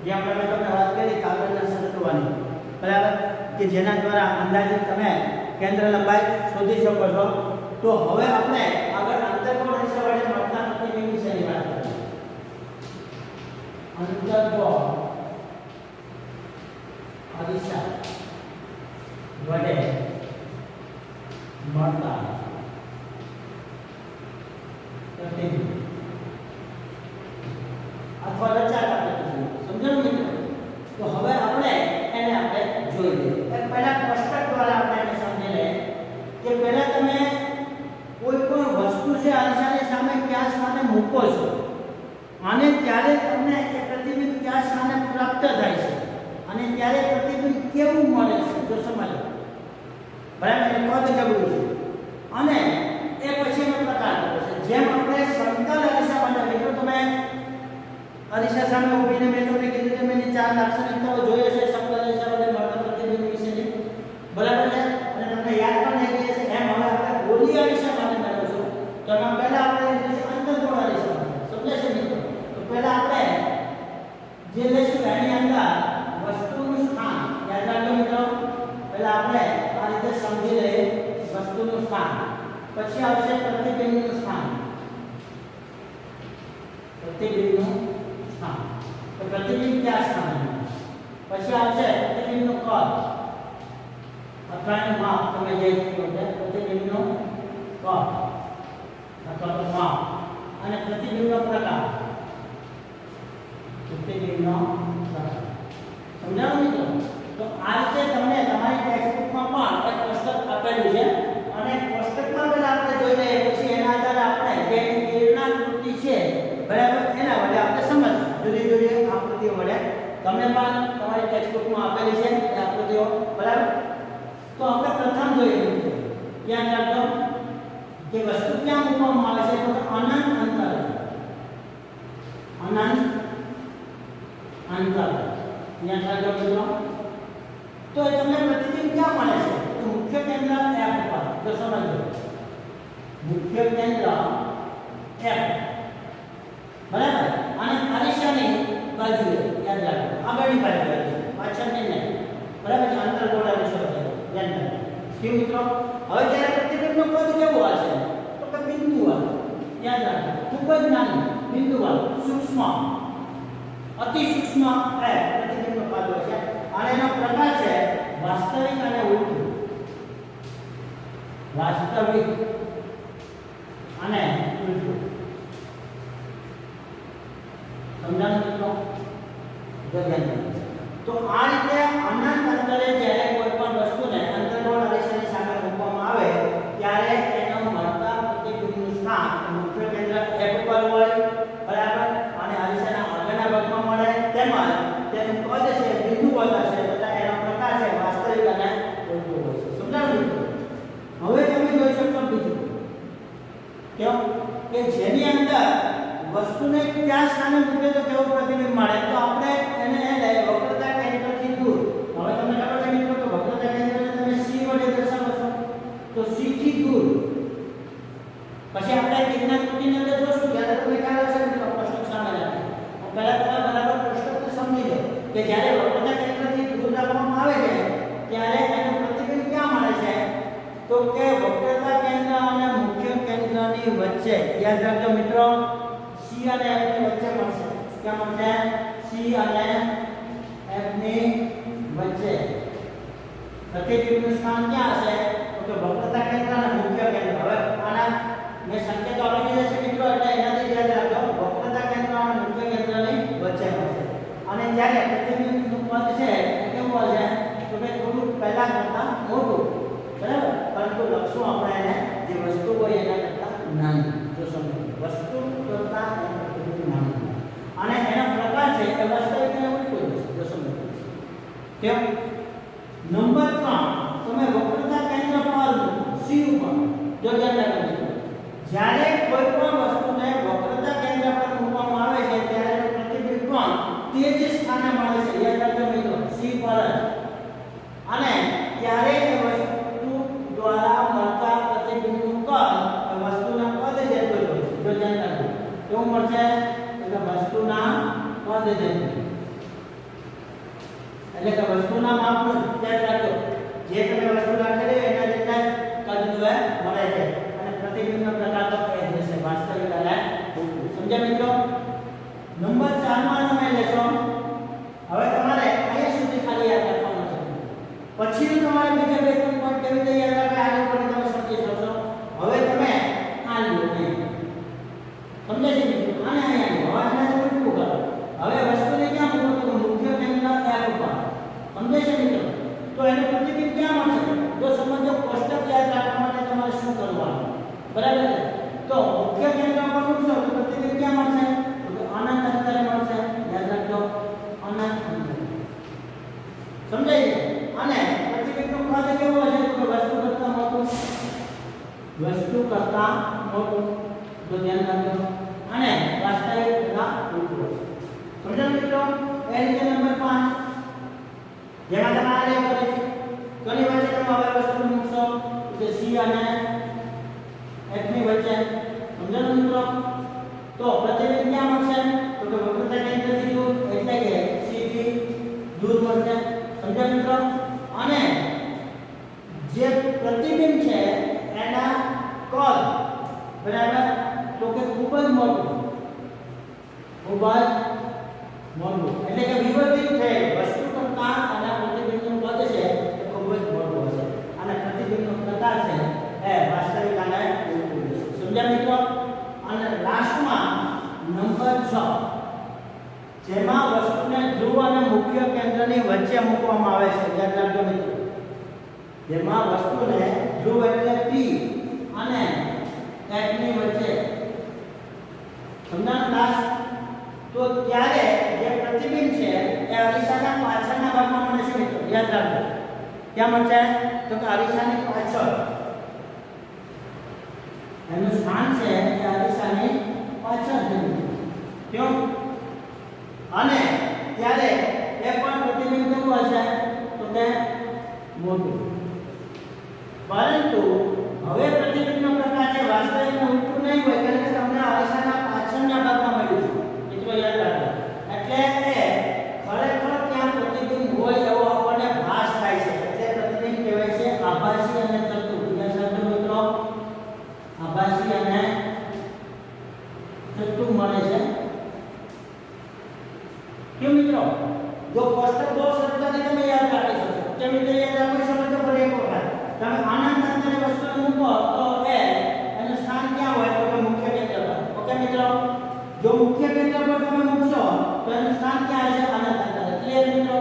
જે આપણે તમને વાત કરી કાગળના સરકવાની, બરાબર, કે જેના દ્વારા અંદાજિત તમે કેન્દ્ર લંબાઈ શોધી શકો છો. તો હવે આપણે આગળ અંતર્ગોળ અરીસા વડે મળતા પ્રતિબિંબ વિશેની વાત કરીએ. અંતર્ગોળ અથવા રચાતા પ્રતિબિંબ. સમજાયું મિત્રો? તો હવે આપણે એને જોઈ લઈએ. પહેલા કોષ્ટક દ્વારા આપણે એને સમજી લઈએ કે પહેલા તમે કોઈ પણ વસ્તુ છે અરીસાની સામે કયા સ્થાને મૂકો છો અને ત્યારે તમને એ પ્રતિબિંબ કયા સ્થાને પ્રાપ્ત થાય છે અને ત્યારે પ્રતિબિંબ કેવું મળે છે જો સમજો. બરાબર? એ કદ કેવું છે અને એ પછીનો પ્રકાર છે. જેમ આપણે સમતલ અરીસા માટે મિત્રો તમે અરીસા સામે ઊભીને મેં તમને કીધું કે મેં ચાર લાક્ષણિકતાઓ જોઈએ છે સમતલ અરીસા માટે મળતા પ્રતિબિંબ વિશેની. બરાબર છે? અને તમને યાદ પણ રહી ગઈ છે. એમ હવે આપણે ગોળીય અરીસા માટે મેળવશું. તો એમાં પહેલા આપણે લઈશું અંતર્ગોળ અરીસા. સમજાય છે મિત્રો? તો પહેલા આપણે જે લઈશું એની અંદર વસ્તુનું સ્થાન યાદ રાખજો મિત્રો. પહેલા આપણે આ રીતે સમજી લઈએ વસ્તુનું સ્થાન. પછી આવશે પ્રતિબિંબનું સ્થાન. પ્રતિબિંબનું સ્થાન. તો પ્રતિબિંબ કયા સ્થાને? પછી આવશે પ્રતિબિંબનું કદ અથવા એનું માપ. તમે જે કીધું છે પ્રતિબિંબનું કદ અથવા તો માપ અને પ્રતિબિંબનો પ્રકાર. પ્રતિબિંબનો પ્રકાર સમજાવું મિત્રો? તો આ રીતે તમને તમારી ટેક્સ્ટબુકમાં પણ એક કોષ્ટક આપેલું છે અને કોષ્ટકમાં પહેલા આપણે જોઈ લઈએ પછી એના આધારે આપણે જે કિરણાકૃતિ છે બરાબર એના વડે આપણે સમજ જુદી જુદી આકૃતિઓ વડે તમને પણ તમારી ટેક્સ્ટબુકમાં આપેલી છે એ આકૃતિઓ. બરાબર? તો આપણે પ્રથમ જોઈએ ધ્યાન રાખજો કે વસ્તુ ક્યાં મૂકવામાં આવે છે તો અનંત અંતરે. અનંત અંતરે ધ્યાન રાખજો મિત્રો. તો એ તમને પ્રતિબિંબ ક્યાં મળે છે તો મુખ્ય કેન્દ્ર F પર. જો સમજો મુખ્ય કેન્દ્ર F. બરાબર? અને અરીસાની બાજુએ યાદ રાખો આગળની બાજુએ પાછળની નહીં. બરાબર છે? અંતર્ગોળ અરીસો યાદ રાખો. કેવું મિત્રો? હવે જ્યારે પ્રતિબિંબનું કદ કેવું હશે તો કે બિંદુવાળું. યાદ રાખો ખૂબ જ નાનું બિંદુવાળું સૂક્ષ્મ અતિ સૂક્ષ્મ પ્રતિબિંબનું કદ હોય છે અને એનો પ્રકાર છે વાસ્તવિક અને ઉલટું. વાસ્તવિક અને ઉલટું. સમજાયું મિત્રો? તો આ રીતે અનંત અંતરે જ્યારે કોઈ પણ વસ્તુને અંતર્ગોળ અરીસાની સામે મૂકવામાં આવે ત્યારે એનો મળતા પ્રતિબિંબનું સ્થાન મુખ્ય કેન્દ્ર F પર હોય. બરાબર? અને અરીસાના આગળના ભાગમાં મળે તેમજ તેનું કદ છે બિંદુ હશે તથા એનો પ્રકાર છે વાસ્તવિક અને ઉલટું હોય છે. સમજાયું મિત્રો? હવે તમે જોઈ શકશો બીજું કેમ કે જેની અંદર વસ્તુને કયા સ્થાને મૂકે તો કેવું પ્રતિબિંબ મળે. તો આપણે એને વક્રતા કેન્દ્રથી દૂર. હવે તમને ખબર છે મિત્રો કે વક્રતા કેન્દ્રને તમે C વડે દર્શાવો છો તો C થી દૂર. પછી આપણે કિરણાકૃતિની અંદર જોશું ત્યારે તમને ખ્યાલ હશે મિત્રો કોષ્ટક સામે રાખો. પહેલા તમે બરાબર કોષ્ટકને સમજી લો કે જ્યારે વક્રતા કેન્દ્રથી દૂર રાખવામાં આવે છે ત્યારે એનું પ્રતિબિંબ ક્યાં મળે છે તો કે વક્રતા કેન્દ્ર અને મુખ્ય કેન્દ્રની વચ્ચે. યાદ રાખજો મિત્રો C અને F ની વચ્ચે મળશે. ક્યાં મળશે? C અને F ની વચ્ચે. પ્રતિબિંબનું સ્થાન ક્યાં હશે તો કે વક્રતા કેન્દ્ર અને મુખ્ય કેન્દ્ર. હવે આના મેં સંકેતો આપી દીધા છે મિત્રો એટલે એનાથી યાદ રાખજો વક્રતા કેન્દ્ર અને મુખ્ય કેન્દ્રની વચ્ચે મળશે. અને જ્યારે પ્રતિબિંબનું પદ છે કેવું હશે તો કે થોડું પહેલા કરતા મોટું. બરાબર? પરંતુ લક્ષો આપણે એને જે વસ્તુ હોય એના કરતા નાનું. જો સમજો વસ્તુ કરતા નાનું અને એનો પ્રકાર છે એ વાસ્તવિક અને ઉલટું છે. જો સમજો કેમ? નંબર 3 તમે વક્રતા કેન્દ્ર પર C ઉપર જો ધ્યાન રાખજો જ્યારે કોઈ પણ વસ્તુને વક્રતા કેન્દ્ર પર મૂકવામાં આવે છે ત્યારે એનું પ્રતિબિંબ પણ તે જ સ્થાને મળે છે. યાદ રાખજો મિત્રો C પર જ. અને ત્યારે એ વસ્તુ દ્વારા મળતા પ્રતિબિંબનું કદ વસ્તુના કદ જેટલું હોય છે. જો ધ્યાન રાખજો કેવું મળશે તો વસ્તુના કદ જેટલું. એટલે કે વસ્તુના માપનું ધ્યાન રાખજો જે તમે વસ્તુ રાખેલી એના જેટલા કદનું મળે છે અને પ્રતિબિંબનો પ્રકાર તો એ જ છે વાસ્તવિક અને ઉલટું. સમજ્યા મિત્રો? નંબર 4 માં તમે લેશો. હવે તમારે અહીંયા સુધી ખાલી યાદ રાખવાનું છે. પછીનું તમારે બીજા બે ત્રણ પોઈન્ટ કેવી રીતે યાદ રાખે આની ઉપર તમે સમજી શકશો. હવે તમે આ લો સમજે છે મિત્રો? આને અહીંયા લો. હવે આને ઉલટું કરો. સમજો મિત્રો એ રીતે નંબર 5 જેમાં તમે આ લે કરે છે કોની વચ્ચે તમે હવે વસ્તુ મૂકશો કે C અને F ની વચ્ચે સમજો મિત્રો તો પ્રતિબિંબ ક્યાં મળશે તો કે વક્રતા કેન્દ્રથી દૂર એટલે કે C થી દૂર મળશે સમજો મિત્રો અને જે પ્રતિબિંબ છે એના કદ બરાબર તો કે ખૂબ જ મોટું એટલે કે વિવર્તિત થયેલ વસ્તુ કરતાં આના પ્રતિબિંબનું કદ છે એ ખૂબ જ મોટું હશે અને પ્રતિબિંબનો પ્રકાર છે એ વાસ્તવિક આને ઉલટું હશે સમજ્યા મિત્રો અને લાસ્ટમાં નંબર 6 જેમાં વસ્તુને ધ્રુવ અને મુખ્ય કેન્દ્રની વચ્ચે મૂકવામાં આવે છે યાદ રાખજો મિત્રો જેમાં વસ્તુને ધ્રુવ એટલે P અને F ની વચ્ચે સમજાણું લાસ્ટ તો ત્યારે જે પ્રતિબિંબ છે એ અરીસાના પાછળના ભાગમાં મળે છે મિત્રો યાદ રાખજો ક્યાં મળશે તો કે અરીસાની પાછળ એનું સ્થાન છે એ અરીસાની પાછળ છે ક્यों અને ત્યારે એ પણ પ્રતિબિંબ કેવું હશે તો કે મોટું પરંતુ હવે પ્રતિબિંબનો પ્રકાર છે વાસ્તવિકનું ઉલટું નહીં હોય કારણ કે તમને અરીસાના પાછળના ભાગમાં મળ્યું છે મિત્રો યાદ રાખો એટલે એ ખરેખર ત્યાં પ્રતિબિંબ હોય એવો આપણને ભાસ થાય છે એટલે પ્રતિબિંબ કહેવાય છે આભાસી અને ચતુર યાદ રાખજો મિત્રો આભાસી અને ચતુર મળે છે क्यों મિત્રો જો કોષ્ટક બહુ સરળતાથી તમે યાદ રાખી શકો તે રીતે યાદ રાખી શકો તો પર એક વખત તમે આનંદ અંતરે વસ્તુને મૂકો તો એ એનું સ્થાન ક્યાં હોય તો કે મુખ્ય કેન્દ્ર પર ઓકે મિત્રો જો મુખ્ય કેન્દ્ર પર તમે મૂકશો તો એનું સ્થાન ક્યાં હશે આનંદ અંતરે ક્લિયર મિત્રો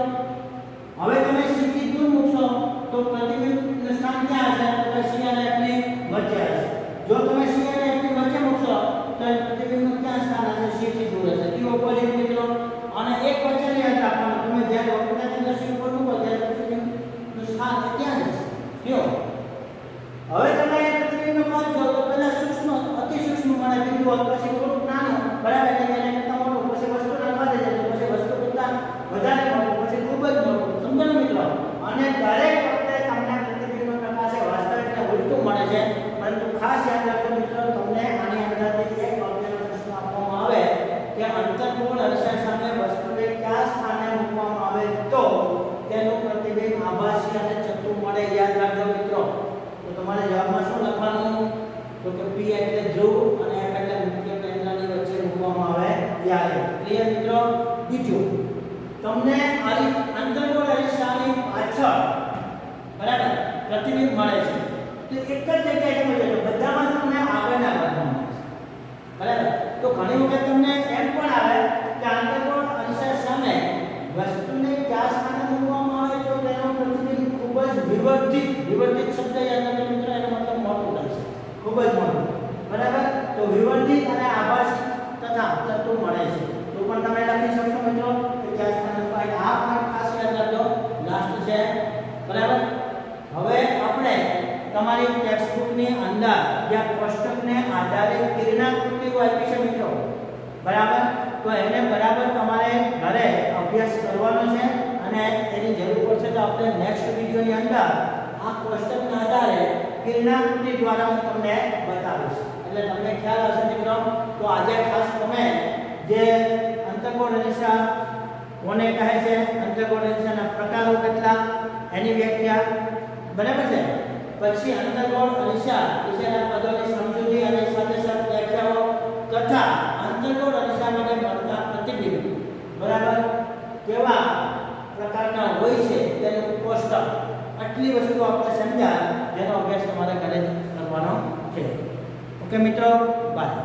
હવે તમે C થી દૂર મૂકશો તો પ્રતિબિંબનું સ્થાન ક્યાં હશે તો કે C અને F ની વચ્ચે હશે જો તમે C અને F ની વચ્ચે મૂકશો તો પ્રતિબિંબનું ક્યાં સ્થાન હશે C થી દૂર હશે ઈ ઓપોઝિટ મિત્રો અને એક વચ્ચે યાદ રાખવાનું તમે જ્યારે વક્રતા કેન્દ્ર C ઉપર મૂકો ત્યારે પ્રતિબિંબનું સ્થાન ક્યાં હશે ક્યો હવે તમે એ પ્રતિબિંબનો કદ જો તો પહેલા સૂક્ષ્મ અતિ સૂક્ષ્મ મળે બિંદુ પછી થોડું નાનું બરાબર એટલે એને કરતા મોટું પછી વસ્તુ નાખવા દે તો પછી વસ્તુ કરતા વધારે મોટું પછી ખૂબ જ મોટું સમજો ને મિત્રો અને દરેક વખતે તમને પ્રતિબિંબનો પ્રકાર છે વાસ્તવિકને ઉલટું મળે છે પરંતુ ખાસ યાદ રાખજો મિત્રો તમને આની અંદરથી એક અગત્યનો પ્રશ્ન આપવામાં આવે કે અંતર્ગોળ અરીસા સામે વસ્તુને કયા સ્થાને મૂકવામાં આવે તો તેનું પ્રતિબિંબ આભાસી અને ચતુર મળે યાદ રાખજો મિત્રો તો તમારે જવાબમાં શું લખવાનું તો કે P એટલે ધ્રુવ અને F એટલે મુખ્ય કેન્દ્રની વચ્ચે મૂકવામાં આવે ત્યારે ક્લિયર મિત્રો બીજું તમને અંતર્ગોળ અરીસાની પાછળ બરાબર પ્રતિબિંબ મળે છે તો એક જ જગ્યાએ તમે જોજો બધામાં તમને આગળના ભાગમાં મળે છે બરાબર તો ઘણી વખત તમને એમ પણ આવે કે અંતર્ગોળ અરીસા સામે વસ્તુને કયા સ્થાને મૂકવામાં આવે તો તેનો પ્રતિબિંબ ખૂબ જ વિવર્તિત શબ્દ યાદ રાખજો મિત્રો એનો મતલબ મોટું થાય છે ખૂબ જ મોટું બરાબર તો વિવર્તિત અને આભાસી તથા ચતુર મળે છે તો પણ તમે લખી શકશો મિત્રો કે કયા સ્થાને મૂકાય આ પણ ખાસ યાદ રાખજો લાસ્ટ છે બરાબર હવે આપણે તમારી ટેક્સ્ટબુકની અંદર જ્યાં કોષ્ટકને આધારે કિરણાકૃતિઓ આપી છે મિત્રો બરાબર તો એને બરાબર તમારે ઘરે અભ્યાસ કરવાનો છે અને એની જરૂર પડશે તો આપણે નેક્સ્ટ વિડિયોની અંદર આ કોષ્ટકના આધારે કિરણાકૃતિ દ્વારા હું તમને બતાવીશ એટલે તમને ખ્યાલ આવશે મિત્રો તો આજે ખાસ તમે જે અંતર્ગોળ અરીસા કોને કહે છે અંતર્ગોળ અરીસાના પ્રકારો કેટલા એની વ્યાખ્યા બરાબર છે પછી અંતર્ગોળ અરીસા વિશેના પદોની સમજૂતી અને સાથે સાથે વ્યાખ્યાઓ તથા અંતર્ગોળ અરીસા માટે મળતા પ્રતિબિંબ બરાબર કેવા પ્રકારના હોય છે તેનું કોષ્ટક આટલી વસ્તુ આપણે સમજ્યા જેનો અભ્યાસ તમારે ઘરે કરવાનો છે ઓકે મિત્રો બાય